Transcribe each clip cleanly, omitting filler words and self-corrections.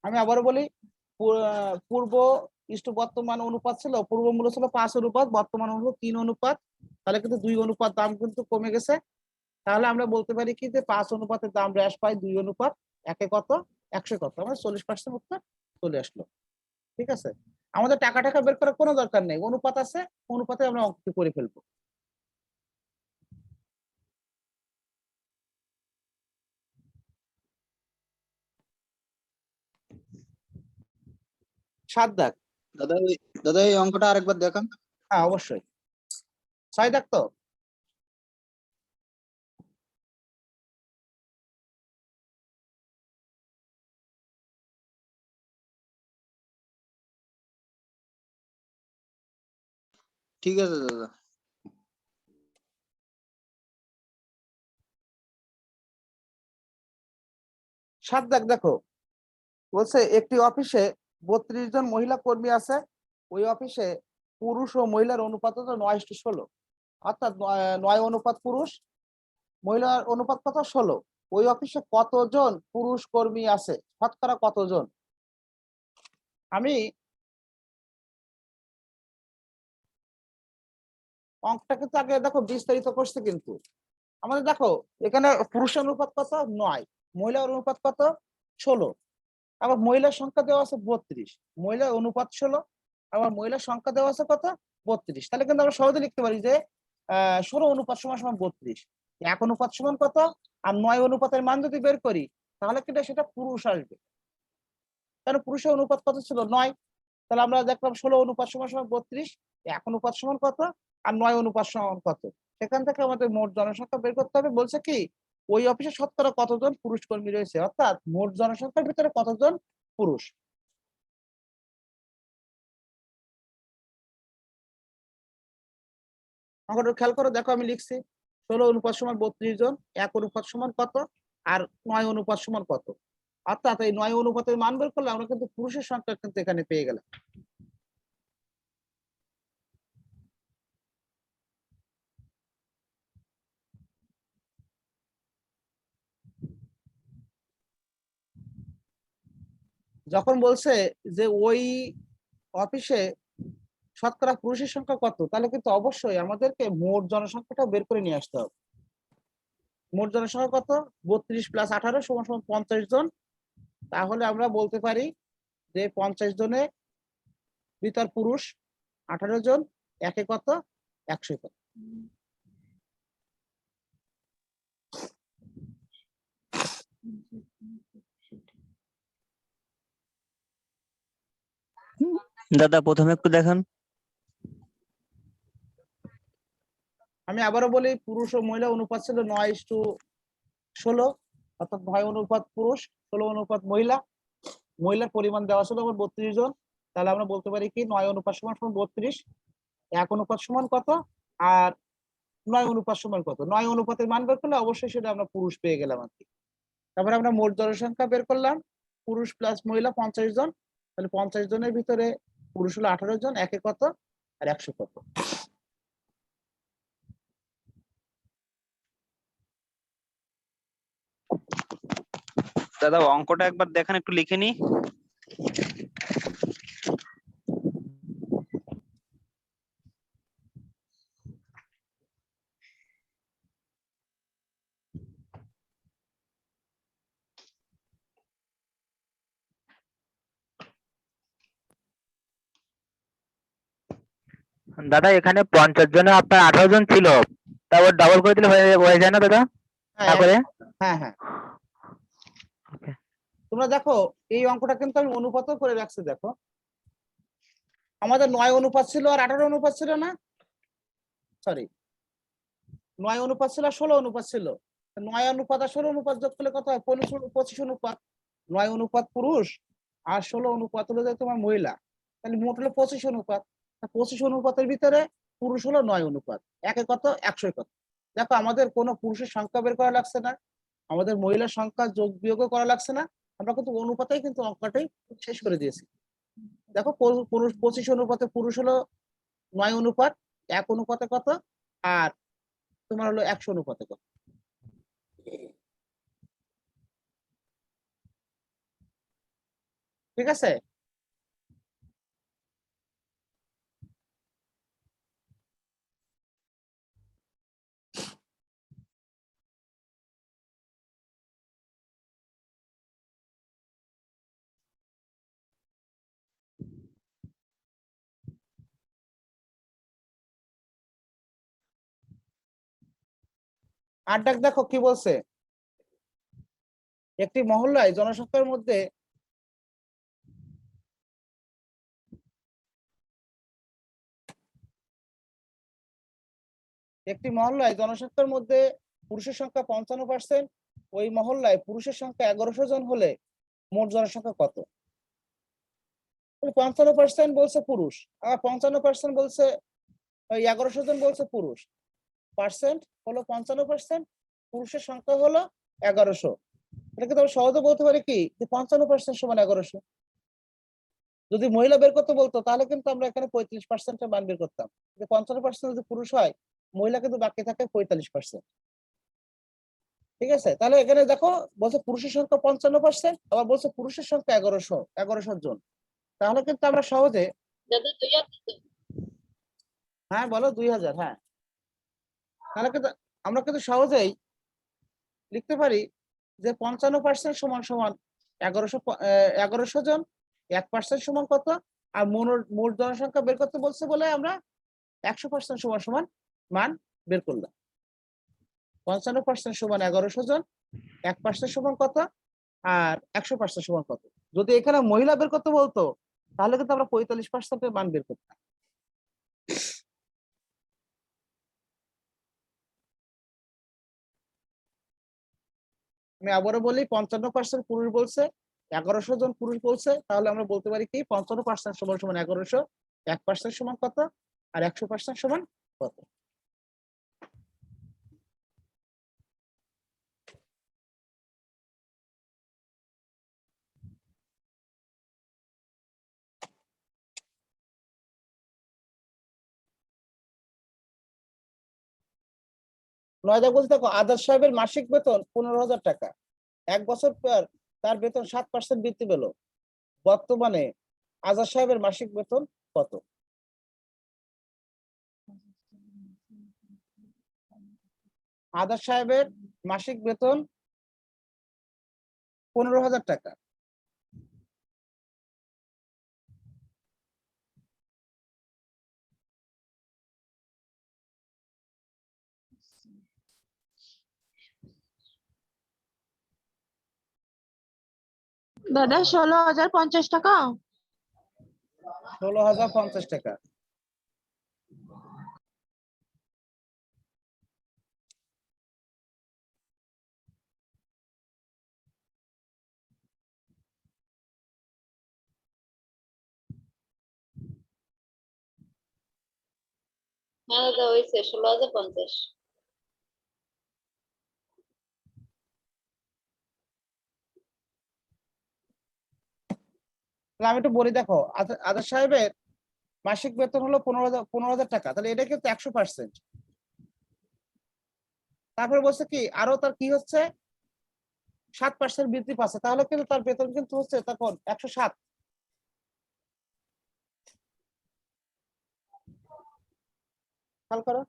আমি আবারও বলি, পূর্ব ইষ্ট বর্তমান অনুপাত ছিল, পূর্ব মূল্য ছিল 5 অনুপাত, বর্তমান হলো 3 অনুপাত, তাহলে কিন্তু 2 অনুপাত দাম কিন্তু কমে গেছে। তাহলে আমরা বলতে পারি কি যে 5 অনুপাতের দাম হ্রাস পায় 2 অনুপাত 1 কত 100 কত, আমরা 40% উত্তর চলে আসলো। ঠিক আছে, আমাদের টাকা টাকা বের করার কোনো দরকার নেই, অনুপাত আছে, অনুপাতে আমরা অঙ্কটি করে ফেলবো। সাত দাগ। দাদা দাদা এই অঙ্কটা আরেকবার দেখান। হ্যাঁ অবশ্যই। 6 দাগ তো? ঠিক আছে দাদা। 7 দাগ দেখো, বলছে একটি অফিসে 32 জন মহিলা কর্মী আছে, ওই অফিসে পুরুষ ও মহিলার অনুপাত হলো 9:16, অর্থাৎ 9 অনুপাত পুরুষ, মহিলার অনুপাত কত 16। ওই অফিসে কতজন পুরুষ কর্মী আছে, শতকরা কতজন? আমি অঙ্কটা কিন্তু আগে দেখো বিস্তারিত করছে, কিন্তু আমাদের দেখো এখানে পুরুষের অনুপাত কত 9, মহিলার অনুপাত কত 16, আবার মহিলার সংখ্যা দেওয়া আছে 32, মহিলার অনুপাত 16, আবার মহিলার সংখ্যা দেওয়া আছে কত 32। তাহলে কিন্তু আমরা সহজে লিখতে পারি যে 16 অনুপাত সমান সমান 32, 1 অনুপাত সমান কত, আর 9 অনুপাতের মান যদি বের করি তাহলে কিন্তু সেটা পুরুষ আসবে, কারণ পুরুষের অনুপাত কত ছিল 9, তাহলে আমরা দেখলাম 16 অনুপাত সমান সমান 32, 1 অনুপাত সমান কত, আর 9 অনুপাত সমান কত। সেখান থেকে আমাদের মোট জনসংখ্যা বের করতে হবে। বলছে কি ওই অফিসে শতকরা কতজন পুরুষ কর্মী রয়েছে, অর্থাৎ মোট জনসংখ্যার ভিতরে কতজন পুরুষ। আমাকে খেয়াল করো, দেখো আমি লিখছি 16 অনুপাত সমান 32 জন, 1 অনুপাত সমান কত, আর 9 অনুপাত সমান কত, অর্থাৎ এই 9 অনুপাতের মান বের করলে আমরা কিন্তু পুরুষের সংখ্যা কিন্তু এখানে পেয়ে গেলাম। যখন বলছে যে ওই অফিসে শতকরা পুরুষের সংখ্যা কত, তাহলে কিন্তু অবশ্যই আমাদেরকে মোট জনসংখ্যাটা বের করে নিয়ে আসতে হবে। মোট জনসংখ্যা কত, 32 + 18 = 50 জন। তাহলে আমরা বলতে পারি যে 50 জনের ভিতর পুরুষ 18 জন, একে কত 100 কত। দাদা প্রথমে একটু দেখান। আমি আবারও বলি, পুরুষ ও মহিলা অনুপাত ছিল 9:16, অর্থাৎ 9 অনুপাত পুরুষ 16 অনুপাত মহিলা, মহিলার পরিমাণ দেওয়া ছিল আমার 32 জন। তাহলে আমরা বলতে পারি কি 9 অনুপাত সমান 32, 1 অনুপাত সমান কত, আর 9 অনুপাত সমান কত। 9 অনুপাতের মান বের করলে অবশ্যই সেটা আমরা পুরুষ পেয়ে গেলাম আর কি। তারপরে আমরা মোট জনসংখ্যা বের করলাম, পুরুষ প্লাস মহিলা 50 জন, তাহলে 50 জনের ভিতরে পুরুষ হলো 18 জন, একে কত আর 100 কত। দাদা অঙ্কটা একবার দেখেন, একটু লিখে নি। দাদা এখানে 50 জনে আপনার 18 জন ছিল, তারপর ডাবল করে দিলে হয়ে যায় না দাদা? হ্যাঁ হ্যাঁ হ্যাঁ, তোমরা দেখো এই অঙ্কটা কিন্তু আমি অনুপাত করে রাখছি। দেখো আমাদের 9 অনুপাত ছিল আর 18 অনুপাত ছিল না, সরি 9 অনুপাত ছিল আর 16 অনুপাত ছিল। 9 অনুপাত আর 16 অনুপাত যোগ করলে কত হয়, 25 অনুপাত। 9 অনুপাত পুরুষ আর 16 অনুপাত হলো যে তোমার মহিলা, তাহলে মোট হলো 25 অনুপাত। 25 অনুপাতের ভিতরে পুরুষ হলো 9 অনুপাত, একে কত 100 কত। দেখো আমাদের কোনো পুরুষের সংখ্যা বের করা লাগছে না, আমাদের মহিলার সংখ্যা যোগ বিয়োগও করা লাগছে না, আমরা কিন্তু অনুপাতেই কিন্তু অঙ্কটাই শেষ করে দিয়েছি। দেখো পুরুষ 25 অনুপাতে পুরুষ হলো 9 অনুপাত, 1 অনুপাতে কত আর তোমার হলো 100 অনুপাতে কত। ঠিক আছে? আর ডাক দেখো কি বলছে, একটি মহল্লায় জনসংখ্যার মধ্যে পুরুষের সংখ্যা 55%, ওই মহল্লায় পুরুষের সংখ্যা 1100 জন হলে মোট জনসংখ্যা কত? 55% বলছে পুরুষ, আবার 55% বলছে, ওই 1100 জন বলছে পুরুষ, পার্সেন্ট হলো 55%, পুরুষের সংখ্যা হলো 1100। এটাকে তো সহজে বলতে পারি কি যে 55% সমান 1100। যদি মহিলা বের করতে বলতো তাহলে কিন্তু আমরা এখানে 35% মান বের করতাম, যে 55% যদি পুরুষ হয়, মহিলা কিন্তু বাকি থাকে 45%। ঠিক আছে, তাহলে এখানে দেখো বলছে পুরুষের সংখ্যা 55%, আবার বলছে পুরুষের সংখ্যা 1100 জন। তাহলে কিন্তু আমরা সহজে, হ্যাঁ বলো 2000, হ্যাঁ, তাহলে কিন্তু আমরা কিন্তু সহজেই লিখতে পারি যে 55% সমান সমান 1100 জন, 1% সমান কত, আর মোট জনসংখ্যা বের করতে বলছে বলে আমরা 100% সমান সমান মান বের করলাম। 55% সমান 1100 জন, 1% সমান কত, আর 100% সমান কত। যদি এখানে মহিলা বের করতে বলতো তাহলে কিন্তু আমরা 45% মান বের করতাম। আমি আবারও বলি, 55% পুরুষ বলছে, 1100 জন পুরুষ বলছে, তাহলে আমরা বলতে পারি কি 55% সমান সমান 1100, 1% সমান কত, আর 100% সমান কত। নয়দা বলছে দেখো, আজাদ সাহেবের মাসিক বেতন 15,000 টাকা, 1 বছর পর তার বেতন 7% বৃদ্ধি পেল, বর্তমানে আজাদ সাহেবের মাসিক বেতন কত? আজাদ সাহেবের মাসিক বেতন 15,000 টাকা। দাদা 16,050 টাকা। 16,050 টাকা। হ্যাঁ দাদা হয়েছে 16,050। তাহলে আমি একটু বলি, দেখো আজাদ সাহেবের মাসিক বেতন হলো 15,000 টাকা, তাহলে এটা কিন্তু 100%। তারপরে বলছে কি আরো তার কি হচ্ছে 7% বৃদ্ধি পাচ্ছে, তাহলে কিন্তু তার বেতন কিন্তু হচ্ছে তখন 107। খেয়াল করো,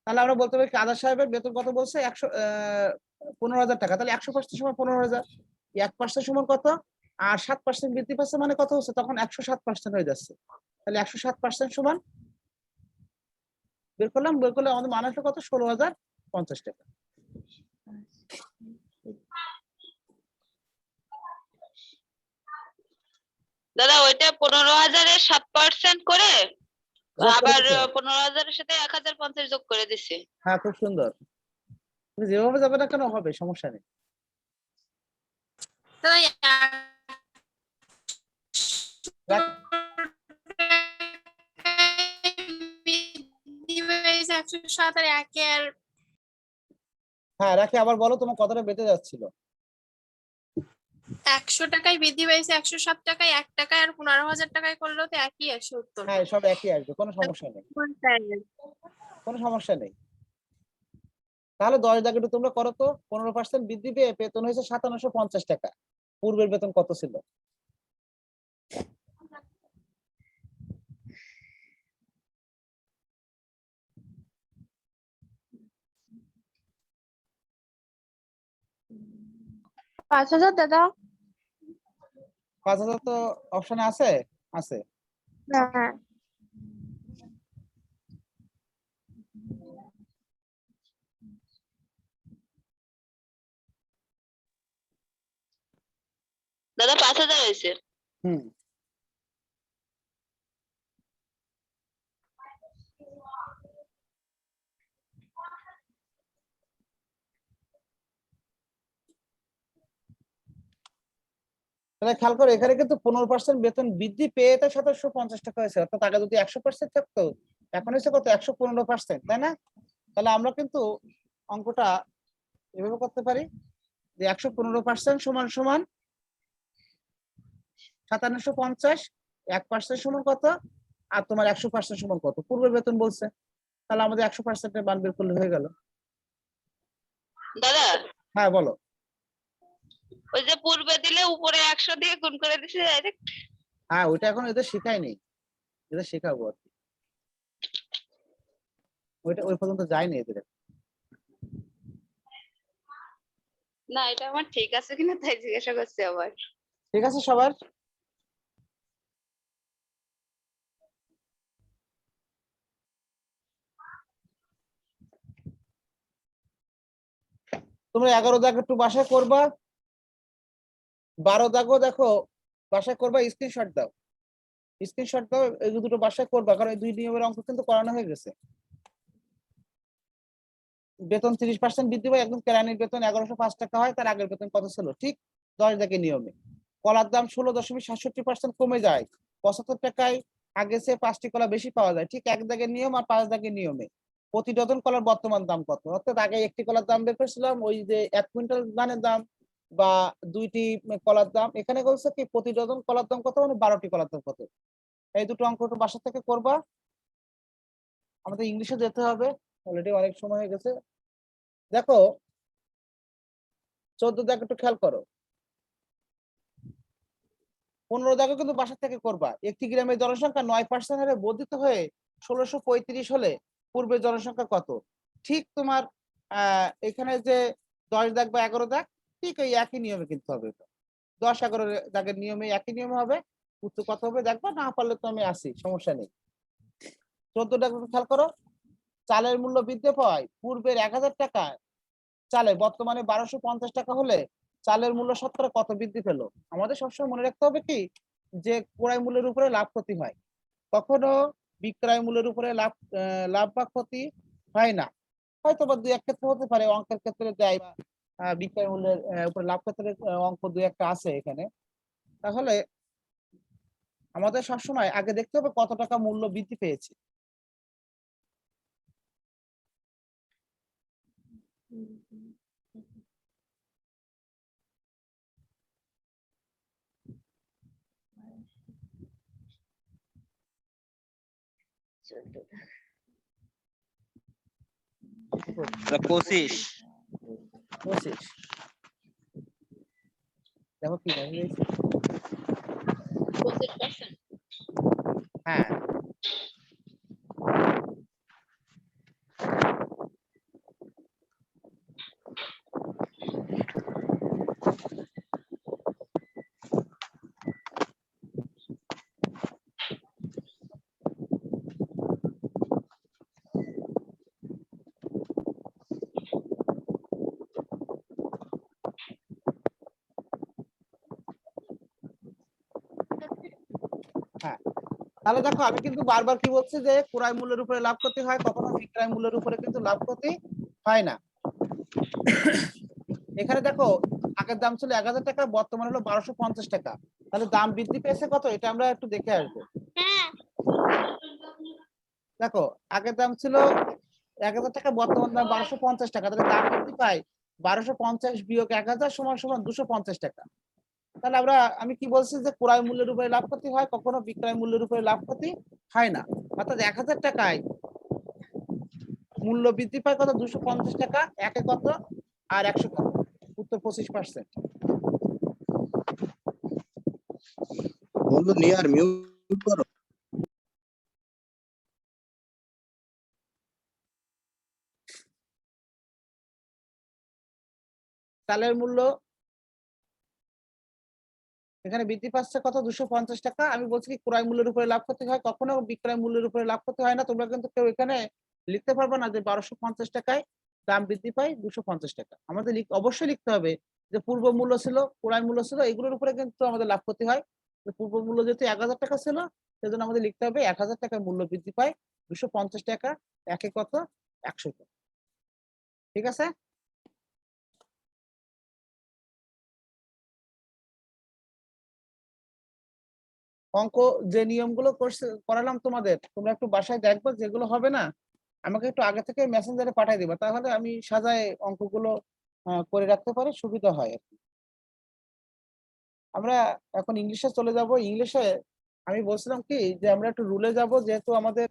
তাহলে আমরা বলতে পারি আজাদ সাহেবের বেতন কত বলছে 15,000 টাকা, তাহলে 100% সমান 15,000, 1% সমান কত, আর 7% বৃদ্ধি পাচ্ছে মানে কত হচ্ছে তখন 107% হয়ে যাচ্ছে। তাহলে 107% সমান বের করলে আমাদের মান আসলে কত, 16,050 টাকা। দাদা ওইটা 15,000-এর 7% করে, যোগ করে আবার দিছো? 15,000-এর সাথে 1,050 যোগ করে দিছে। হ্যাঁ, খুব সুন্দর, তুমি যেভাবে যাবে না কেন হবে, সমস্যা নেই। রাখ- 107 আর 1-এর হ্যাঁ রাখি, আবার বলো তোমার কথাটা বেঁচে যাচ্ছিল। 100 টাকায় বৃদ্ধি পাইছে, 107 টাকায়, 1 টাকায় আর 15,000 টাকায় করলেও তো একই আসে উত্তর। হ্যাঁ সব একই আসবে, কোনো সমস্যা নেই, কোনো সমস্যা নেই। তাহলে 10 দাগে একটু তোমরা করো তো। 15% বৃদ্ধি পেয়ে বেতন হয়েছে 5750 টাকা। পূর্বের বেতন কত ছিল? 5,000 দাদা। 5000 তো অপশনে আছে? আছে। হ্যাঁ। দাদা 5,000 হয়েছে। হুম। তাহলে খেয়াল করো, এখানে কিন্তু 15% বেতন বৃদ্ধি পেয়ে তো 2750 টাকা হয়েছে, অর্থাৎ আগে যদি 100% থাকতো, এখন হচ্ছে কত? 115%, তাই না? তাহলে আমরা কিন্তু অঙ্কটা এভাবে করতে পারি যে 115% সমান সমান 5750, 1% সমান কত, আর তোমার 100% সমান কত? পূর্বের বেতন বলছে, তাহলে আমাদের 100% মান বের করলে হয়ে গেল। দাদা হ্যাঁ বলো। ওই যে পূর্বে দিলে উপরে 100 দিয়ে গুণ করে দিছে ডাইরেক্ট। হ্যাঁ ওইটা এখন এদের শেখায়নি, এদের শেখাবো আর কি। ওইটা ওই পর্যন্ত যায়নি এদের। না এটা আমার ঠিক আছে কিনা তাই জিজ্ঞাসা করছি আবার। ঠিক আছে সবার? তোমরা 11 দাগ একটু বাসায় করবা, 12 দাগও দেখো বাসায় করবা, স্ক্রিনশট দাও, স্ক্রিনশট দাও, এই দুটো বাসায় করবা, কারণ এই দুই নিয়মের অঙ্ক কিন্তু করানো হয়ে গেছে। বেতন 30% বৃদ্ধি পায়, একদম কেরানির বেতন 1105 টাকা হয়, তার আগের বেতন কত ছিল? ঠিক 10 দাগের নিয়মে। কলার দাম 16.67% কমে যায়, 75 টাকায় আগে সে 5টি কলা বেশি পাওয়া যায়, ঠিক 1 দাগের নিয়ম আর 5 দাগের নিয়মে। প্রতি ডজন কলার বর্তমান দাম কত? অর্থাৎ আগে একটি কলার দাম বের করেছিলাম, ওই যে 1 কুইন্টাল ধানের দাম বা 2টি কলার দাম, এখানে বলছে কি প্রতি ডজন কলার দাম কত, মানে 12টি কলার দাম কত। এই দুটো অঙ্ক একটু বাসা থেকে করবা। আমাদের ইংলিশে যেতে হবে, অলরেডি অনেক সময় হয়ে গেছে। দেখো 14 দাগ একটু খেয়াল করো, 15 দাগে কিন্তু বাসা থেকে করবা। একটি গ্রামের জনসংখ্যা 9% হারে বর্ধিত হয়ে 1635 হলে পূর্বের জনসংখ্যা কত? ঠিক তোমার এখানে যে 10 দাগ বা 11 দাগ, ঠিক ওই একই নিয়মে কিন্তু হবে। 10-11 দাগের নিয়মে একই নিয়মে হবে। উত্তর কত হবে দেখবা, না পারলে তো আমি আসি, সমস্যা নেই। 14 দাগ একটু খেয়াল করো, চালের মূল্য বৃদ্ধি পায় পূর্বের 1000 টাকা চালে বর্তমানে 1250 টাকা হলে চালের মূল্য শতকরা কত বৃদ্ধি পেল? আমাদের সবসময় মনে রাখতে হবে কি, যে ক্রয় মূল্যের উপরে লাভ ক্ষতি হয়, কখনো বিক্রয় মূল্যের উপরে লাভ বা ক্ষতি হয় না। হয়তো বা দুই এক ক্ষেত্রে হতে পারে, অঙ্কের ক্ষেত্রে দেয় বা বিক্রয় মূল্যের উপরে লাভ ক্ষেত্রে অঙ্ক দুই একটা আছে এখানে। তাহলে আমাদের সবসময় আগে দেখতে হবে কত টাকা মূল্য বৃদ্ধি পেয়েছে। তা 25। 25 দেখো কি হয়। 25%। হ্যাঁ হ্যাঁ, তাহলে দেখো আমি কিন্তু বারবার কি বলছি যে ক্রয় মূল্যের উপরে লাভ ক্ষতি হয়, কখনো বিক্রয় মূল্যের উপরে কিন্তু লাভ ক্ষতি হয় না। এখানে দেখো আগের দাম ছিল 1000 টাকা, বর্তমানে হলো 1250 টাকা, তাহলে দাম বৃদ্ধি পেয়েছে কত, এটা আমরা একটু দেখে আসবো। দেখো আগের দাম ছিল 1000 টাকা, বর্তমান দাম 1250 টাকা, তাহলে দাম বৃদ্ধি পায় 1250 বিয়োগ 1000 সমান সমান 250 টাকা। তাহলে আমি কি বলছি যে ক্রয় মূল্যের উপরে লাভ ক্ষতি হয়, কখনো বিক্রয় মূল্যের উপরে লাভ ক্ষতি হয় না। অর্থাৎ 1000 টাকায় মূল্য বৃদ্ধি পায় কত, 250 টাকা, একে কত আর 100 কত, উত্তর 25%। বন্ধু নিয়ার মিউট করো। চালের মূল্য এখানে বৃদ্ধি পাচ্ছে কত, 250 টাকা। আমি বলছি কি ক্রয় মূল্যের উপরে লাভ ক্ষতি হয়, কখনো বিক্রয় মূল্যের উপরে লাভ ক্ষতি হয় না। তোমরা কিন্তু কেউ এখানে লিখতে পারবে না যে 1250 টাকায় দাম বৃদ্ধি পায় 250 টাকা। আমাদের অবশ্যই লিখতে হবে যে পূর্ব মূল্য ছিল, ক্রয় মূল্য ছিল, এগুলোর উপরে কিন্তু আমাদের লাভ ক্ষতি হয়। পূর্ব মূল্য যেহেতু 1000 টাকা ছিল, সেজন্য আমাদের লিখতে হবে 1000 টাকায় মূল্য বৃদ্ধি পায় 250 টাকা, একে কত 100 টাকা। ঠিক আছে? অঙ্ক যে নিয়মগুলো করালাম তোমাদের, তোমরা একটু বাসায় দেখবে, যেগুলো হবে না আমাকে একটু আগে থেকে মেসেঞ্জারে পাঠিয়ে দিবা, তাহলে আমি সাজায় অঙ্কগুলো করে রাখতে পারি, সুবিধা হয় আর কি। আমরা এখন ইংলিশে চলে যাব। ইংলিশে আমি বলছিলাম কি যে আমরা একটু রুলে যাব, যেহেতু আমাদের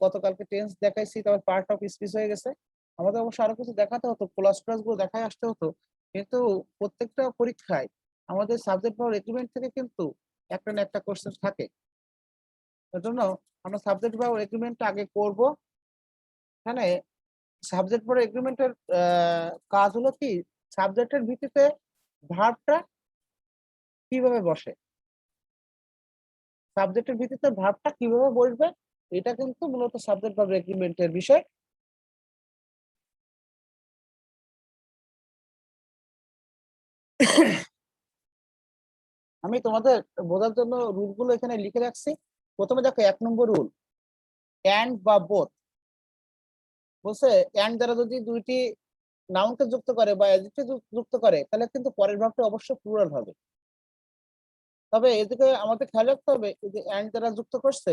গতকালকে টেন্স দেখাইছি, তারপর পার্ট অফ স্পিচ হয়ে গেছে। আমাদের অবশ্য আরো কিছু দেখাতে হতো, ক্লাস গুলো দেখায় আসতে হতো, কিন্তু প্রত্যেকটা পরীক্ষায় আমাদের সাবজেক্ট বা এগ্রিমেন্ট থেকে কিন্তু একটা না একটা কোশ্চেন থাকে। এর জন্য আমরা সাবজেক্ট বা এগ্রিমেন্ট আগে করব। এখানে সাবজেক্ট বা এগ্রিমেন্টের কাজ হলো কি, সাবজেক্টের ভিত্তিতে ভার্বটা কিভাবে বসে, সাবজেক্টের ভিত্তিতে ভার্বটা কিভাবে বসবে, এটা কিন্তু মূলত সাবজেক্ট বা এগ্রিমেন্টের বিষয়। আমি তোমাদের বোঝার জন্য রুলগুলো এখানে লিখে রাখছি। প্রথমে দেখো 1 নম্বর রুল, অ্যান্ড বা বোথ। বলছে অ্যান্ড দ্বারা যদি দুইটি নাউনকে যুক্ত করে বা অ্যাডজেক্টিভ যুক্ত করে, তাহলে কিন্তু পরের ভার্বটা অবশ্যই প্লুরাল হবে। তবে এদিকে আমাদের খেয়াল রাখতে হবে, এই যে অ্যান্ড দ্বারা যুক্ত করছে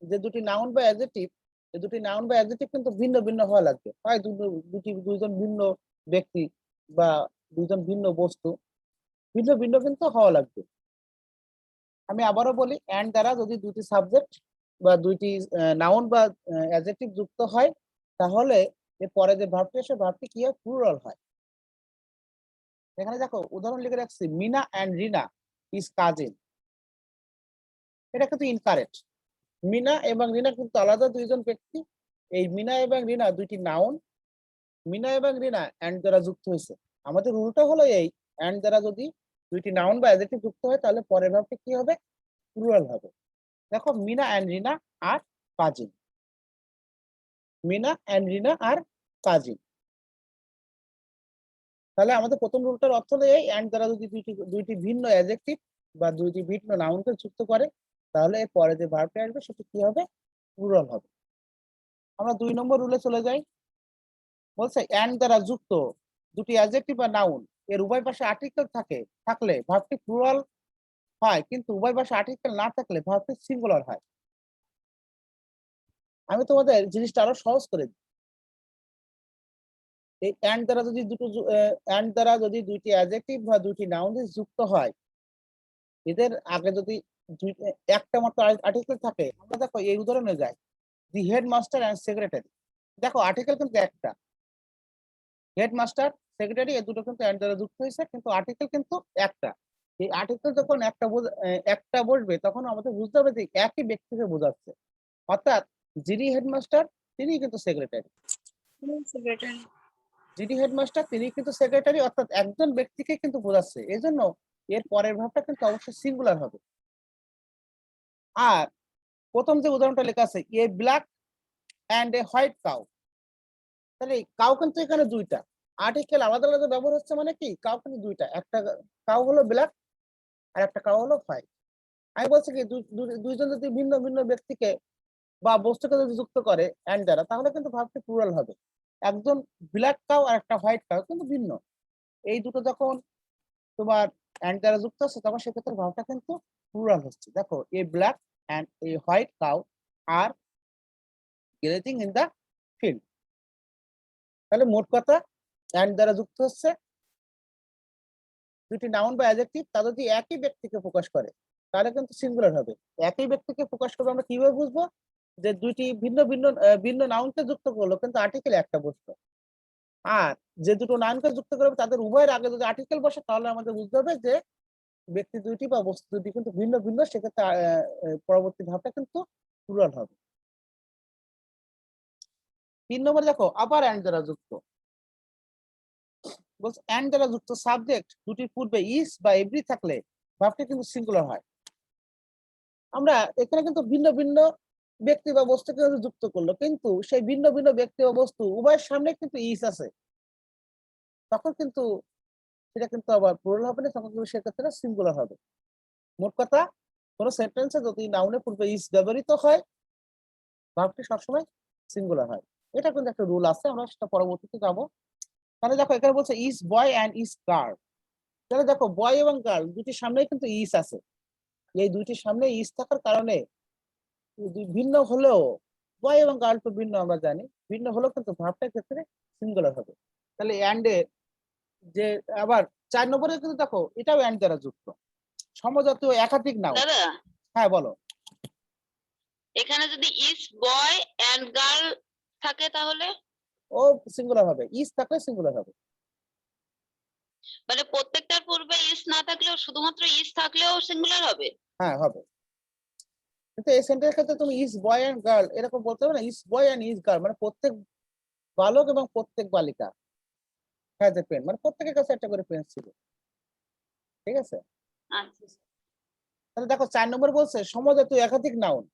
যে দুটি নাউন বা অ্যাডজেক্টিভ, এই দুটি নাউন বা অ্যাডজেক্টিভ কিন্তু ভিন্ন ভিন্ন হওয়া লাগবে। হয় দুইজন ভিন্ন ব্যক্তি বা দুইজন ভিন্ন বস্তু, ভিন্ন ভিন্ন কিন্তু হওয়া লাগবে। আমি আবারও বলি, অ্যান্ড দ্বারা যদি দুটি সাবজেক্ট বা দুইটি নাউন বা অ্যাডজেক্টিভ যুক্ত হয়, তাহলে এর পরে যে ভার্বটি আসে, ভার্বটি কি হয়, প্লুরাল হয়। এখানে দেখো উদাহরণ লিখে রাখছি, Meena and Reena is cousin. এটা কিন্তু ইনকারেক্ট। মিনা এবং রিনা কিন্তু আলাদা দুইজন ব্যক্তি। এই মিনা এবং রিনা দুইটি নাউন, মিনা এবং রিনা অ্যান্ড দ্বারা যুক্ত হয়েছে। আমাদের রুলটা হলো এই, অ্যান্ড দ্বারা যদি দুইটি নাউন বা অ্যাডজেক্টিভ যুক্ত হয়, তাহলে পরের ভার্বটি কি হবে, প্লুরাল হবে। দেখো Meena and Reena are cousin, Meena and Reena are cousin. তাহলে আমাদের প্রথম রুলটার অর্থ হলো এই, অ্যান্ড দ্বারা যদি দুইটি ভিন্ন অ্যাডজেক্টিভ বা দুইটি ভিন্ন নাউনকে যুক্ত করে, তাহলে এর পরে যে ভার্বটি আসবে সেটা কি হবে, প্লুরাল হবে। আমরা 2 নম্বর রুলে চলে যাই। বলছে অ্যান্ড দ্বারা যুক্ত দুটি অ্যাডজেক্টিভ বা নাউন এর উভয় পাশে আর্টিকেল থাকলে ভার্বটি প্লুরাল হয়, কিন্তু উভয় পাশে আর্টিকেল না থাকলে ভার্বটি সিঙ্গুলার হয়। আমি তোমাদের জিনিসটা আরো সহজ করে দিই। এই অ্যান্ড দ্বারা যদি দুইটি অ্যাডজেক্টিভ বা দুইটি নাউন যুক্ত হয়, এদের আগে যদি একটা মাত্র আর্টিকেল থাকে, আমরা দেখো এই উদাহরণে যাই, দি হেডমাস্টার অ্যান্ড সেক্রেটারি। দেখো আর্টিকেল কিন্তু একটা, হেডমাস্টার সেক্রেটারি, এই দুটো কিন্তু অ্যান্ড দ্বারা যুক্ত হয়েছে, কিন্তু আর্টিকেল কিন্তু একটা। এই আর্টিকেল যখন একটা বসবে, তখন আমাদের বুঝতে হবে যে একই ব্যক্তিকে বোঝাচ্ছে। অর্থাৎ যিনি হেডমাস্টার তিনি কিন্তু সেক্রেটারি, সেক্রেটারি। যিনি হেডমাস্টার তিনি কিন্তু সেক্রেটারি, অর্থাৎ একজন ব্যক্তিকে কিন্তু বোঝাচ্ছে। এই জন্য এর পরের ভাবটা কিন্তু অবশ্যই সিঙ্গুলার হবে। আর প্রথম যে উদাহরণটা লেখা আছে, a black and a white cow, তাহলে কাউ কিন্তু এখানে দুইটা, আর্টিকেল আলাদা আলাদা ব্যবহার হচ্ছে, মানে কি কাউ কিন্তু দুইটা, একটা কাউ হলো ব্ল্যাক আর একটা কাউ হলো হোয়াইট। আমি বলছি কি দুইজন যদি ভিন্ন ভিন্ন ব্যক্তিকে বা বস্তুকে যদি যুক্ত করে অ্যান্ড দ্বারা, তাহলে কিন্তু ভাবটি প্লুরাল হবে। একজন ব্ল্যাক কাউ আর একটা হোয়াইট কাউ কিন্তু ভিন্ন, এই দুটো যখন তোমার অ্যান্ড দ্বারা যুক্ত হচ্ছে, তখন সেক্ষেত্রে ভাবটা কিন্তু প্লুরাল হচ্ছে। দেখো a black and a white cow are grazing in the field. তাহলে মোট কথা অ্যান্ড দ্বারা যুক্ত হচ্ছে, দুটি নাউন বা অ্যাডজেক্টিভ তা যদি একই ব্যক্তিকে প্রকাশ করে তাহলে কিন্তু সিঙ্গুলার হবে। একই ব্যক্তিকে প্রকাশ করবে আমরা কিভাবে বুঝবো? যে দুইটি ভিন্ন ভিন্ন ভিন্ন নাউনকে যুক্ত করলো কিন্তু আর্টিকেল একটা বসলো। আর যে দুটো নাউনকে যুক্ত করবে তাদের উভয়ের আগে যদি আর্টিকেল বসে তাহলে আমাদের বুঝতে হবে যে ব্যক্তি দুইটি বা বস্তু দুটি কিন্তু ভিন্ন ভিন্ন, সেক্ষেত্রে পরবর্তী ধাপটা কিন্তু প্লুরাল হবে। 3 নম্বরে দেখো আবার অ্যান্ড দ্বারা যুক্ত। বলছে অ্যান্ড দ্বারা যুক্ত সাবজেক্ট দুটির পূর্বে ইস বা এভরি থাকলে ভার্বটি কিন্তু সিঙ্গুলার হয়। আমরা এখানে কিন্তু ভিন্ন ভিন্ন ব্যক্তি বা বস্তুকে যুক্ত করলো কিন্তু সেই ভিন্ন ভিন্ন ব্যক্তি বা বস্তু উভয়ের সামনে কিন্তু ইস আছে, তখন কিন্তু সেটা কিন্তু আবার প্লুরাল হবে না, তখন কিন্তু সেক্ষেত্রে সিঙ্গুলার হবে। মোট কথা, কোনো সেন্টেন্সে যদি নাউনের পূর্বে ইস ব্যবহৃত হয় ভার্বটি সবসময় সিঙ্গুলার হয়। এটা কিন্তু একটা রুল আছে, আমরা সেটা পরবর্তীতে যাবো। তাহলে দেখো এখানে বলছে ইস বয় অ্যান্ড ইস গার্ল। তাহলে দেখো বয় এবং গার্ল দুটির সামনেই কিন্তু ইস আছে। এই দুইটির সামনে ইস থাকার কারণে ভিন্ন হলেও বয় এবং গার্ল তো ভিন্ন, আমরা জানি ভিন্ন হলেও কিন্তু ভার্বটার ক্ষেত্রে সিঙ্গুলার হবে। তাহলে অ্যান্ড এর যে আবার 4 নম্বরে কিন্তু দেখো এটাও অ্যান্ড দ্বারা যুক্ত সমজাতীয় একাধিক নাউন। দাদা হ্যাঁ বলো। এখানে যদি ইস বয় এন্ড গার্ল থাকে তাহলে ও সিঙ্গুলার হবে, ইস থাকলে সিঙ্গুলার হবে। মানে প্রত্যেকটার পূর্বে ইস না থাকলেও শুধুমাত্র ইস থাকলেও সিঙ্গুলার হবে। হ্যাঁ হবে, কিন্তু এই সেন্টেন্সের ক্ষেত্রে তুমি ইস বয় এন্ড গার্ল এরকম বলতে হবে না। ইস বয় এন্ড ইস গার্ল মানে প্রত্যেক বালক এবং প্রত্যেক বালিকা হ্যাজ এ পেন, মানে প্রত্যেকের কাছে একটা করে পেন ছিল। ঠিক আছে, আচ্ছা তাহলে দেখো 4 নম্বর বলছে সমজাতীয় একাধিক নাউন,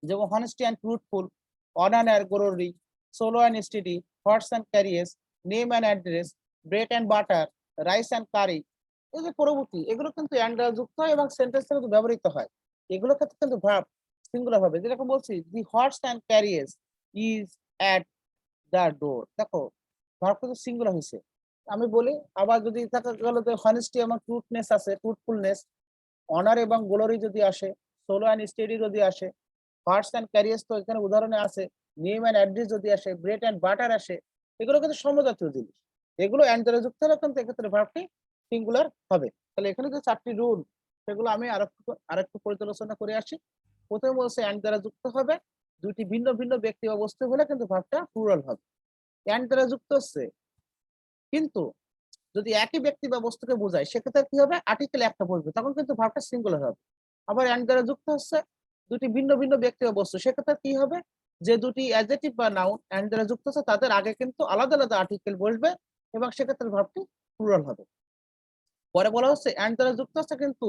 যেমন honesty and truthful, honour and glory, solo and steady, horse and carriage, name and address, bread and butter, rice and curry, এই যে পরবর্তী এগুলো কিন্তু অ্যান্ড দ্বারা যুক্ত হয় এবং সেন্টেন্সে কিন্তু ব্যবহৃত হয়। এগুলোর ক্ষেত্রে কিন্তু ভার্ব সিঙ্গুলার হবে। যেরকম বলছি the horse and carriage is at the door, দেখো ভার্ব কিন্তু সিঙ্গুলার হয়েছে। আমি বলি আবার যদি থাকা গেল যে হনেস্টি এবং ট্রুথনেস আছে, ট্রুথফুলনেস, অনার এবং গ্লোরি যদি আসে, সোলো অ্যান্ড স্টেডি যদি আসে, হর্স অ্যান্ড ক্যারিয়াস তো এখানে উদাহরণে আছে, নেম অ্যান্ড অ্যাড্রেস যদি আসে, ব্রেড অ্যান্ড বাটার আসে, এগুলো কিন্তু সমজাতীয় জিনিস। এগুলো অ্যান্ড দ্বারা যুক্ত হলে কিন্তু এক্ষেত্রে ভার্বটি সিঙ্গুলার হবে। তাহলে এখানে যে 4টি রুল সেগুলো আমি আরেকটু পর্যালোচনা করে আসি। প্রথমে বলছে অ্যান্ড দ্বারা যুক্ত হবে, দুটি ভিন্ন ভিন্ন ব্যক্তি বা বস্তু হলে কিন্তু ভার্বটা প্লুরাল হবে। অ্যান্ড দ্বারা যুক্ত হচ্ছে কিন্তু যদি একই ব্যক্তি বা বস্তুকে বোঝায় সেক্ষেত্রে কি হবে? আর্টিকেল একটা বসবে, তখন কিন্তু ভার্বটা সিঙ্গুলার হবে। আবার অ্যান্ড দ্বারা যুক্ত হচ্ছে দুটি ভিন্ন ভিন্ন ব্যক্তি বা বস্তু, সেক্ষেত্রে কি হবে? যে দুটি অ্যাডজেক্টিভ বা নাউন অ্যান্ড দ্বারা যুক্ত হচ্ছে তাদের আগে কিন্তু আলাদা আলাদা আর্টিকেল বসবে এবং সেক্ষেত্রে ভার্বটি প্লুরাল হবে। পরে বলা হচ্ছে অ্যান্ড দ্বারা যুক্ত হচ্ছে কিন্তু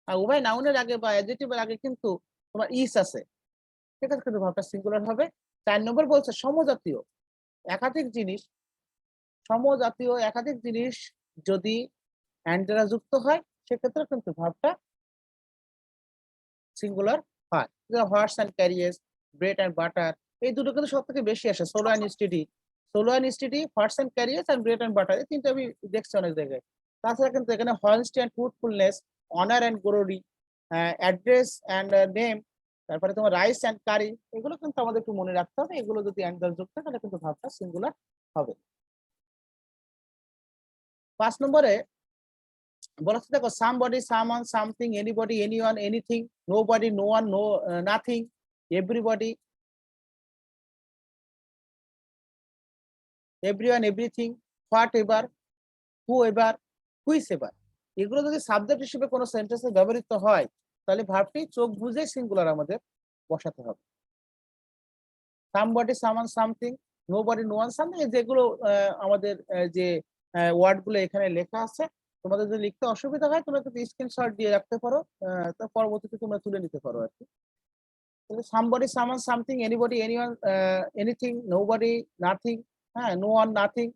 উভয় নাউনের আগে বা অ্যাডজেক্টিভের আগে কিন্তু তোমার ইস আছে, সেক্ষেত্রে কিন্তু ভার্বটা সিঙ্গুলার হবে। 4 নম্বর বলছে সমজাতীয় একাধিক জিনিস যদি অ্যান্ড দ্বারা যুক্ত হয় সেক্ষেত্রে কিন্তু ভার্বটা সিঙ্গুলার হয়। Horse and carriage, bread and butter, এই দুটো কিন্তু সব থেকে বেশি আসে। Slow and steady, horse and carriage and bread and butter, এই তিনটা আমি দেখছি অনেক জায়গায়। তাছাড়া কিন্তু এখানে honesty and truthfulness, honour and glory, address and name, তারপরে তোমার রাইস অ্যান্ড কারি, এগুলো কিন্তু আমাদের একটু মনে রাখতে হবে। এগুলো যদি অ্যান্ড দ্বারা যুক্ত হয় তাহলে কিন্তু ভার্বটা সিঙ্গুলার হবে। 5 নম্বরে বলা হচ্ছে দেখো somebody, someone, something, anybody, anyone, anything, nobody, no one, no nothing, everybody, everyone, everything, whatever, whoever, whichever, এগুলো যদি সাবজেক্ট হিসেবে কোনো সেন্টেন্সে ব্যবহৃত হয় তাহলে ভার্বটি চোখ বুঝে সিঙ্গুলার আমাদের বসাতে হবে। Somebody, someone, something, nobody, no one, something, যেগুলো আমাদের যে ওয়ার্ড গুলো এখানে লেখা আছে, তোমাদের যদি লিখতে অসুবিধা হয় তোমরা কিন্তু স্ক্রিনশট দিয়ে রাখতে পারো, তো পরবর্তীতে তোমরা তুলে নিতে পারো আর কি। Somebody, someone, something, anybody, anyone, anything, nobody, nothing, হ্যাঁ, নো ওয়ান, নাথিং,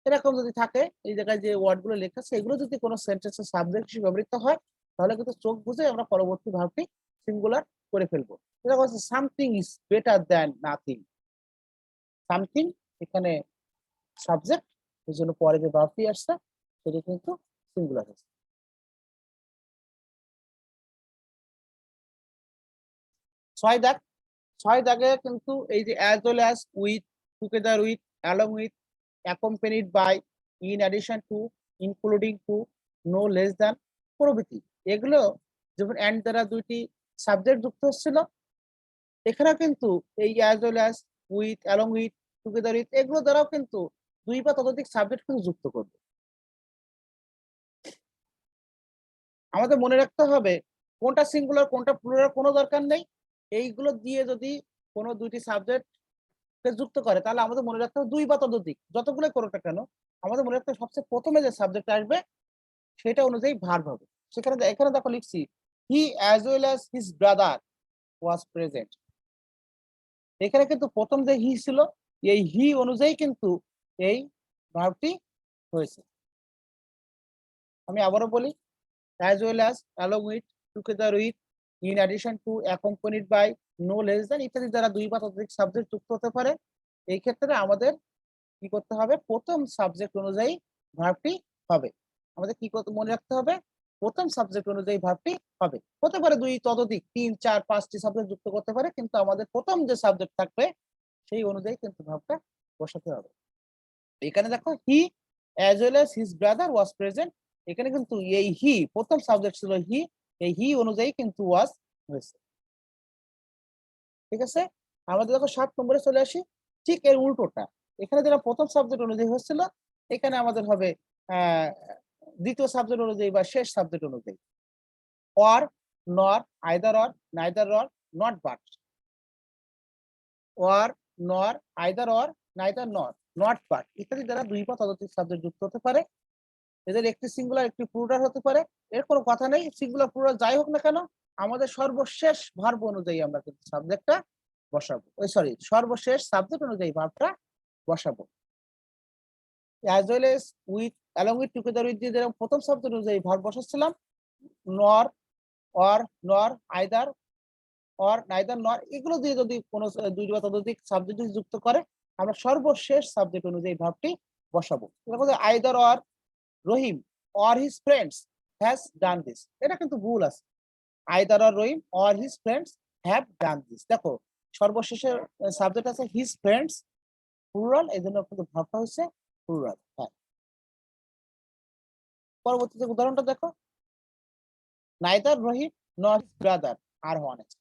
এরকম যদি থাকে এই জায়গায় যে ওয়ার্ড গুলো লেখা আছে এগুলো যদি কোনো সেন্টেন্সের সাবজেক্ট হিসেবে ব্যবহৃত হয় তাহলে কিন্তু চোখ বুঝে আমরা পরবর্তী ভার্বটি সিঙ্গুলার করে ফেলবো। এটা হচ্ছে something is better than nothing. Something এখানে সাবজেক্ট, এই জন্য পরে যে ভার্বটি আসছে সেটা কিন্তু সিঙ্গুলার হচ্ছে। 6 দাগে কিন্তু এই যে as well as, with, together with, along with, accompanied by, in addition to, including to, no less than প্রভৃতি, এগুলো যখন অ্যান্ড দ্বারা দুইটি সাবজেক্ট যুক্ত হচ্ছিল, এখানে কিন্তু এই as well as, with, along with, together with, এগুলো দ্বারাও কিন্তু দুই বা ততোধিক সাবজেক্ট কিন্তু যুক্ত করবে। আমাদের মনে রাখতে হবে কোনটা সিঙ্গুলার কোনটা প্লুরাল কোনো দরকার নেই, এইগুলো দিয়ে যদি কোনো দুইটি সাবজেক্ট যুক্ত করে তাহলে আমাদের মনে রাখতে হবে দুই বা ততোধিক, যতগুলো করোটা কেন আমাদের মনে রাখতে হবে সবচেয়ে প্রথমে যে সাবজেক্ট আসবে সেটা অনুযায়ী ভার্ব হবে। সেখানে এখানে দেখো লিখছি হি as well as his brother was present, এখানে কিন্তু প্রথম যে হি ছিল এই হি অনুযায়ী কিন্তু এই ভার্বটি হয়েছে। আমি আবারও বলি, as well as, along with, together with, in addition to, accompanied by, no less than ইত্যাদি দ্বারা দুই বা ততোধিক সাবজেক্ট যুক্ত হতে পারে। এই ক্ষেত্রে আমাদের কি করতে হবে, প্রথম সাবজেক্ট অনুযায়ী ভার্বটি হবে। আমাদের কি করতে মনে রাখতে হবে, প্রথম সাবজেক্ট অনুযায়ী ভার্বটি হবে। হতে পারে দুই ততোধিক 3, 4, 5টি সাবজেক্ট যুক্ত করতে পারে, কিন্তু আমাদের প্রথম যে সাবজেক্ট থাকবে সেই অনুযায়ী কিন্তু ভার্বটা বসাতে হবে। এখানে দেখো হি as well as his brother was present, এখানে কিন্তু এই হি প্রথম সাবজেক্ট ছিল হি, এই হি অনুযায়ী কিন্তু ওয়াজ হয়েছে। ঠিক আছে, আমাদের দেখো 7 নম্বরে চলে আসি, ঠিক এর উল্টোটা, এখানে যেটা প্রথম সাবজেক্ট অনুযায়ী হচ্ছিল এখানে আমাদের হবে দ্বিতীয় সাবজেক্ট অনুযায়ী বা শেষ সাবজেক্ট অনুযায়ী। Or, nor, either or, neither or, not but. Or, nor, either or, neither nor, not but ইত্যাদি দ্বারা দুই বা ততোধিক সাবজেক্ট যুক্ত হতে পারে। এদের একটি সিঙ্গুলার একটি প্লুরাল হতে পারে, এর কোনো কথা নেই, সিঙ্গুলার প্লুরাল যাই হোক না কেন আমাদের সর্বশেষ ভার্ব অনুযায়ী আমরা কিন্তু সাবজেক্টটা বসাবো, সর্বশেষ সাবজেক্ট অনুযায়ী ভার্বটা বসাবো। As well as, with, along with, together with দিয়ে যেরকম প্রথম সাবজেক্ট অনুযায়ী ভার্ব বসাচ্ছিলাম, নর, or, nor, either or, neither নর, এগুলো দিয়ে যদি কোনো দুই বা ততোধিক সাবজেক্ট যুক্ত করে আমরা সর্বশেষ সাবজেক্ট অনুযায়ী ভার্বটি বসাবো। Either or Rahim or his friends has done this, এটা কিন্তু ভুল আছে, either or Rahim or his friends have done this। দেখো সর্বশেষে সাবজেক্ট আছে his friends প্লুরাল, এজন্য কিন্তু ভাবটা হচ্ছে প্লুরাল। হ্যাঁ, পরবর্তীতে উদাহরণটা দেখো, neither Rahim nor his brother are honest,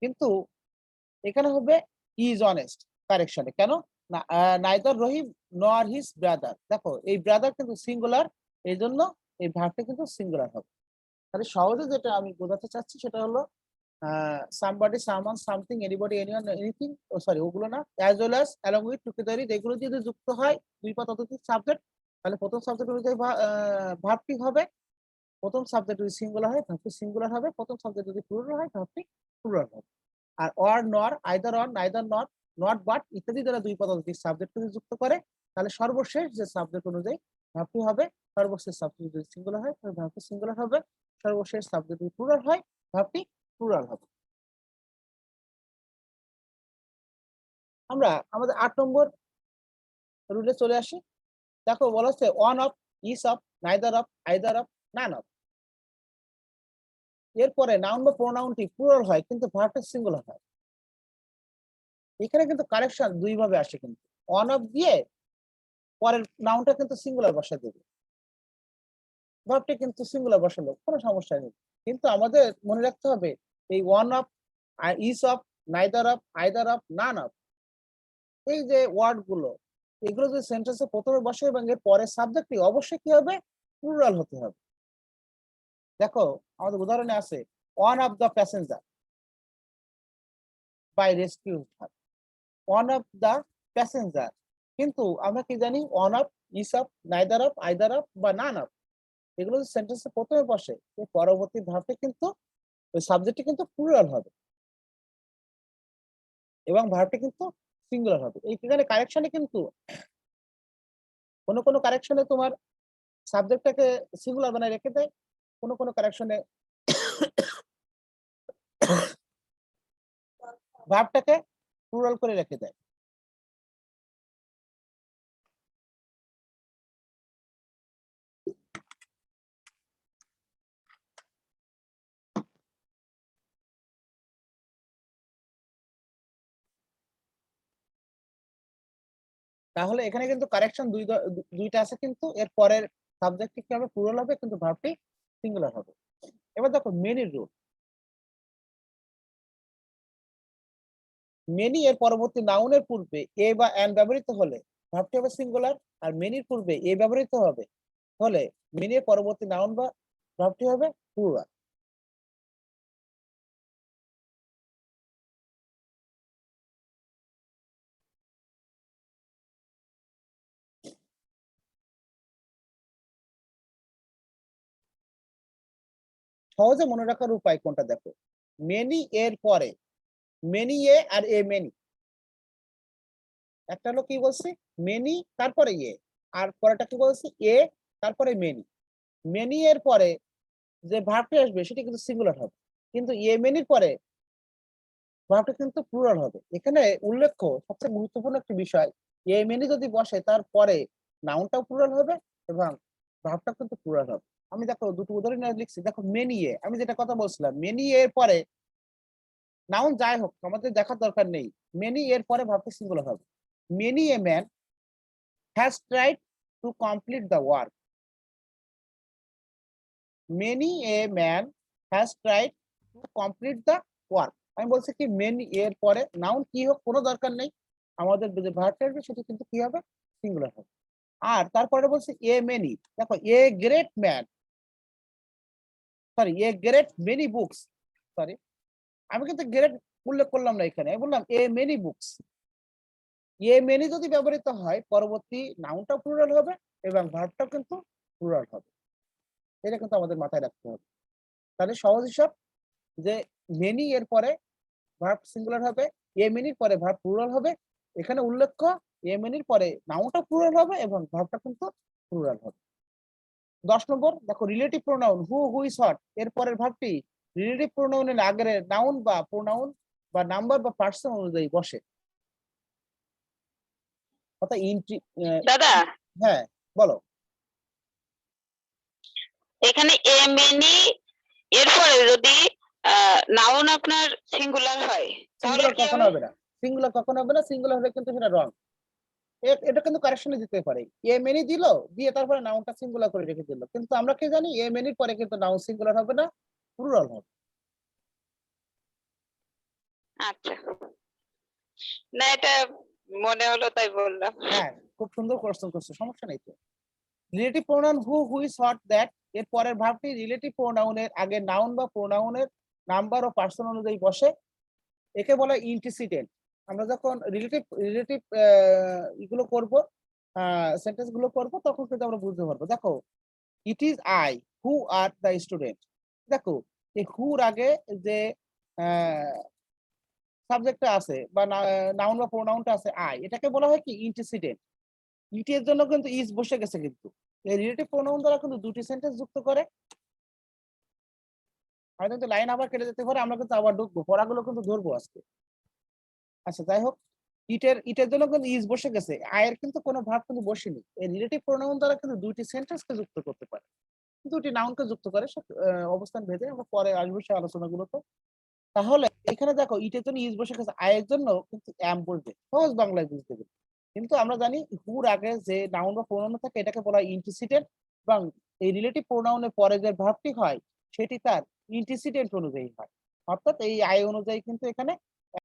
কিন্তু এখানে হবে is honest কারেকশনে, কেন না neither রহিম nor his brother, দেখো এই ব্রাদার কিন্তু সিঙ্গুলার, এই জন্য এই ভার্বটা কিন্তু সিঙ্গুলার হবে। তাহলে সহজে যেটা আমি বোঝাতে চাচ্ছি সেটা হলো somebody, someone, something, anybody, anyone, anything, ওগুলো না, as well as, along with, together with, এগুলো যদি যুক্ত হয় দুই বা ততোধিক সাবজেক্ট তাহলে প্রথম সাবজেক্ট অনুযায়ী ভার্বটি হবে, প্রথম সাবজেক্ট যদি সিঙ্গুলার হয় ভার্বটি সিঙ্গুলার হবে, প্রথম সাবজেক্ট যদি প্লুরাল হয় ভার্বটি প্লুরাল হবে। আর or, nor, either or, neither not, not but ইত্যাদি দ্বারা দুই বা ততোধিক সাবজেক্ট যদি যুক্ত করে তাহলে সর্বশেষ যে সাবজেক্ট অনুযায়ী ভার্বটি হবে, সর্বশেষ সাবজেক্ট যদি সিঙ্গুলার হয় তাহলে ভার্বটি সিঙ্গুলার হবে, সর্বশেষ সাবজেক্ট যদি প্লুরাল হয় ভার্বটি প্লুরাল হবে। আমরা আমাদের 8 নম্বর রুলে চলে আসি। দেখো বলা হচ্ছে one of, each of, neither of, either of, none of. এরপরে নাউন বা প্রোনাউনটি প্লুরাল হয় কিন্তু ভার্বটা সিঙ্গুলার হয়। এখানে কিন্তু কারেকশন দুই ভাবে আসে, কিন্তু ওয়ান অফ দিয়ে পরের নাউনটা কিন্তু সিঙ্গুলার বসা দেবে, ভার্বটি কিন্তু সিঙ্গুলার বসালো কোনো সমস্যা নেই, কিন্তু আমাদের মনে রাখতে হবে এই one of, each of, neither of, either of, none of, এই যে ওয়ার্ড গুলো এগুলো যদি সেন্টেন্সে প্রথমে বসে এবং এর পরের সাবজেক্টটি অবশ্যই কি হবে, প্লুরাল হতে হবে। দেখো আমাদের উদাহরণে আছে one of the passenger by rescue her, one of the passenger, কিন্তু আমরা কি জানি one of, each of, neither of, either of বা নান অফ, এগুলো যদি সেন্টেন্সে প্রথমে বসে এর পরবর্তী ভার্বটি কিন্তু ওই সাবজেক্টটি কিন্তু প্লুরাল হবে এবং ভার্বটি কিন্তু সিঙ্গুলার হবে। এইখানে কারেকশনে কিন্তু কোনো কারেকশনে তোমার সাবজেক্টটাকে সিঙ্গুলার বানায় রেখে দেয়, কোনো কারেকশনে ভার্বটাকে প্লুরাল করে রেখে দেয়। তাহলে এখানে কিন্তু কারেকশন দুইটা আছে, কিন্তু এর পরের সাবজেক্টটি কি হবে, প্লুরাল হবে, কিন্তু ভার্বটি সিঙ্গুলার হবে। এবার দেখো মেনির রুল। মেনি এর পরবর্তী নাউনের পূর্বে এ বা অ্যান ব্যবহৃত হলে ভার্বটি হবে সিঙ্গুলার, আর মেনির পূর্বে এ ব্যবহৃত হবে হলে মেনি এর পরবর্তী নাউন বা ভার্বটি হবে প্লুরাল। সহজে মনে রাখার উপায় কোনটা দেখো, মেনি এর পরে many a R A many, একটা হলো কি বলছি মেনি তারপরে এ, আর পরেটা কি বলছি এ তারপরে মেনি। মেনি এর পরে যে ভার্বটি আসবে সেটা কিন্তু সিঙ্গুলার হবে, কিন্তু এ মেনির পরে ভার্বটি কিন্তু প্লুরাল হবে। এখানে উল্লেখ্য সবচেয়ে গুরুত্বপূর্ণ একটি বিষয়, এ মেনি যদি বসে তারপরে নাউনটাও প্লুরাল হবে এবং ভার্বটা কিন্তু প্লুরাল হবে। আমি দেখো দুটো উদাহরণ লিখছি, দেখো মেনি এ, আমি যেটা কথা বলছিলাম মেনি এর পরে নাউন যাই হোক আমাদের দেখার দরকার নেই, মেনি এর পরে ভার্বটি সিঙ্গুলার হবে। Many a man has tried to complete the work. Many a man has tried to complete the work. আমি বলছি কি মেনি এর পরে নাউন কি হোক কোনো দরকার নেই, আমাদের যে ভার্বটা আসবে সেটা কিন্তু কি হবে, সিঙ্গুলার হবে। আর তারপরে বলছি এ মেনি, দেখো a great man, sorry a great many books, sorry আমি কিন্তু গ্রেট উল্লেখ করলাম না এখানে, আমি বললাম এ মেনি বুকস। এ মেনি যদি ব্যবহৃত হয় পরবর্তী নাউনটা প্লুরাল হবে এবং ভার্বটাও কিন্তু প্লুরাল হবে, এটা কিন্তু আমাদের মাথায় রাখতে হবে। তাহলে সহজ হিসাব যে মেনি এর পরে ভার্ব সিঙ্গুলার হবে, এ মেনির পরে ভার্ব প্লুরাল হবে। এখানে উল্লেখ্য এ মেনির পরে নাউনটা প্লুরাল হবে এবং ভার্বটা কিন্তু প্লুরাল হবে। 10 নম্বর দেখো relative pronoun who, whose, what এর পরের ভার্বটি রিলেটিভ প্রোনাউনের আগের নাউন বা প্রোনাউন বা নাম্বার বা পার্সন অনুযায়ী বসে। অর্থাৎ দাদা হ্যাঁ বলো। এখানে এ মেনি এরপরে যদি নাউন আপনার সিঙ্গুলার হয় তাহলে সিঙ্গুলার কি কখনো হবে? হবে না, সিঙ্গুলার কখনো হবে না, সিঙ্গুলার হলে কিন্তু সেটা রং। এটা কিন্তু কারেকশনে দিতে পারে, এ মেনি দিল দিয়ে তারপরে নাউনটা সিঙ্গুলার করে রেখে দিল, কিন্তু আমরা কি জানি এ মেনির পরে কিন্তু নাউন সিঙ্গুলার হবে না, প্লুরাল হবে। আচ্ছা, না এটা মনে হলো তাই বললাম। হ্যাঁ খুব সুন্দর কোশ্চেন করছো, সমস্যা নেই তো। Relative pronoun who, whose, what, that এর পরের ভার্বটি রিলেটিভ প্রোনাউনের আগে নাউন বা প্রোনাউনের নাম্বার ও পার্সন অনুযায়ী বসে, একে বলা ইন্টিসিডেন্ট। আমরা যখন রিলেটিভ রিলেটিভ এগুলো করব, সেন্টেন্স গুলো করব, তখন কিন্তু আমরা বুঝতে পারবো। দেখো it is I who are the student, দেখো এই হুর আগে যে সাবজেক্টটা আছে বা নাউন বা প্রোনাউনটা আছে আই, এটাকে বলা হয় কি ইন্টিসিডেন্ট। ইট এর জন্য কিন্তু ইজ বসে গেছে, কিন্তু এই রিলেটিভ প্রোনাউন দ্বারা কিন্তু দুটি সেন্টেন্স যুক্ত করে। হয়তো কিন্তু লাইন আবার কেটে যেতে পারে, আমরা কিন্তু আবার ঢুকবো, পড়াগুলো কিন্তু ধরবো আজকে। আচ্ছা যাই হোক, ইটের জন্য কিন্তু ইজ বসে গেছে, আয়ের কিন্তু কোনো ভাব কিন্তু বসেনি। এই রিলেটিভ প্রোনাউন দ্বারা কিন্তু দুইটি সেন্টেন্সকে যুক্ত করতে পারে, দুটি নাউনকে যুক্ত করে, সব অবস্থান ভেদে আমরা পরে আসবো সেই আলোচনাগুলোতে। তাহলে এখানে দেখো ইটের জন্য ইজ বসে গেছে, আয়ের জন্য কিন্তু অ্যাম বলবে, সহজ বাংলায় বুঝতে গেলে। কিন্তু আমরা জানি হুর আগে যে নাউন বা প্রোনাউন থাকে এটাকে বলা হয় ইন্টিসিডেন্ট, এবং এই রিলেটিভ প্রোনাউনের পরে যে ভার্বটি হয় সেটি তার ইন্টিসিডেন্ট অনুযায়ী হয়, অর্থাৎ এই আয় অনুযায়ী কিন্তু এখানে